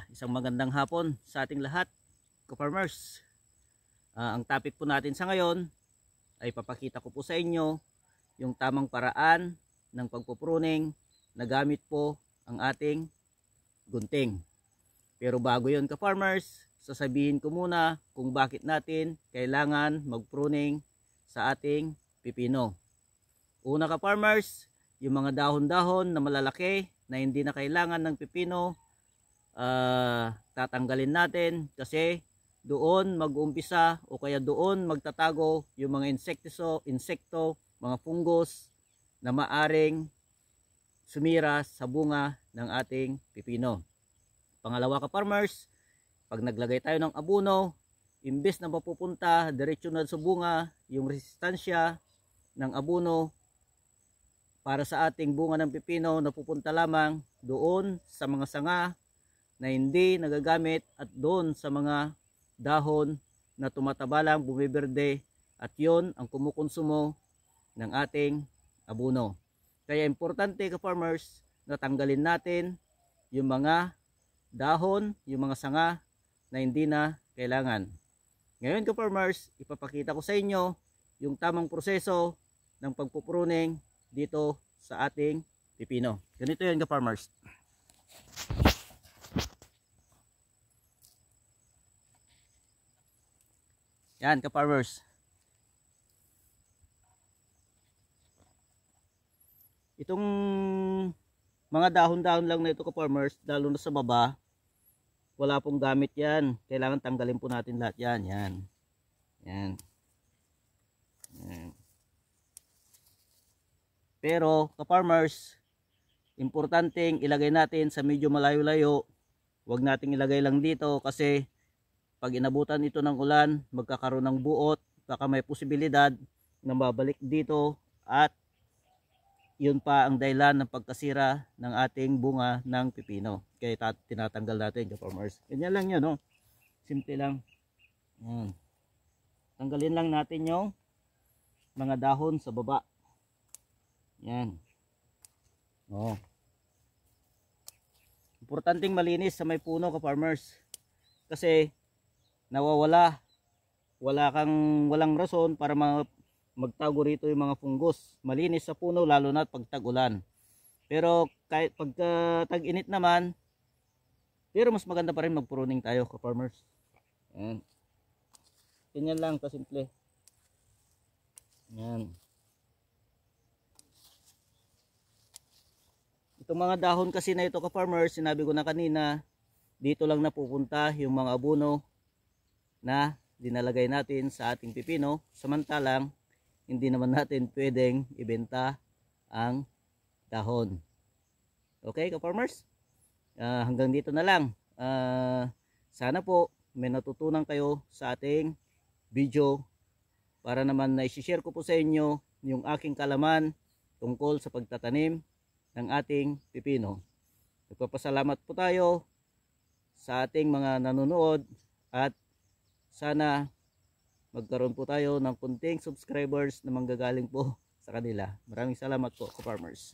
Isang magandang hapon sa ating lahat, ka-farmers. Ang topic po natin sa ngayon ay papakita ko po sa inyo yung tamang paraan ng pagpupruning na gamit po ang ating gunting. Pero bago yun, ka-farmers, sasabihin ko muna kung bakit natin kailangan mag-pruning sa ating pipino. Una, ka-farmers, yung mga dahon-dahon na malalaki na hindi na kailangan ng pipino, tatanggalin natin kasi doon mag-uumpisa o kaya doon magtatago yung mga insekto, mga fungus na maaring sumira sa bunga ng ating pipino. Pangalawa, ka-farmers, pag naglagay tayo ng abono, imbes na mapupunta diretso na sa bunga yung resistensya ng abono para sa ating bunga ng pipino, napupunta lamang doon sa mga sanga na hindi nagagamit at doon sa mga dahon na tumataba lang, bumiberde, at yon ang kumukonsumo ng ating abono. Kaya importante, ka-farmers, na tanggalin natin yung mga dahon, yung mga sanga na hindi na kailangan. Ngayon, ka-farmers, ipapakita ko sa inyo yung tamang proseso ng pagpupruning dito sa ating pipino. Ganito yan, ka-farmers. Yan, ka-farmers. Itong mga dahon-dahon lang na ito, ka-farmers, lalo na sa baba, wala pong gamit yan. Kailangan tanggalin po natin lahat yan. Yan. Yan. Yan. Pero, ka-farmers, importanteng ilagay natin sa medyo malayo-layo. Huwag nating ilagay lang dito kasi pag inabutan ito ng ulan, magkakaroon ng buot, baka may posibilidad na babalik dito at yun pa ang dahilan ng pagkasira ng ating bunga ng pipino. Kaya tinatanggal natin, ka-farmers. Ganyan lang yun, no? Simple lang. Yan. Tanggalin lang natin yung mga dahon sa baba. Yan. Oh. Importanteng malinis sa may puno, ka-farmers. Kasi walang rason para magtago rito yung mga fungus. Malinis sa puno lalo na pag tag-ulan. Pero kahit pag tag-init naman, pero mas maganda pa rin mag-pruning tayo, ka-farmers. Yan. Ganyan lang kasimple. Yan. Itong mga dahon kasi na ito, ka-farmers, sinabi ko na kanina, dito lang napupunta yung mga abono na dinalagay natin sa ating pipino, samantalang hindi naman natin pwedeng ibenta ang dahon. Okay, ka-farmers? Hanggang dito na lang. Sana po may natutunan kayo sa ating video para naman na i-share ko po sa inyo yung aking kalaman tungkol sa pagtatanim ng ating pipino. Nagpapasalamat po tayo sa ating mga nanonood at sana magkaroon po tayo ng kunting subscribers na manggagaling po sa kanila. Maraming salamat po, ka-farmers.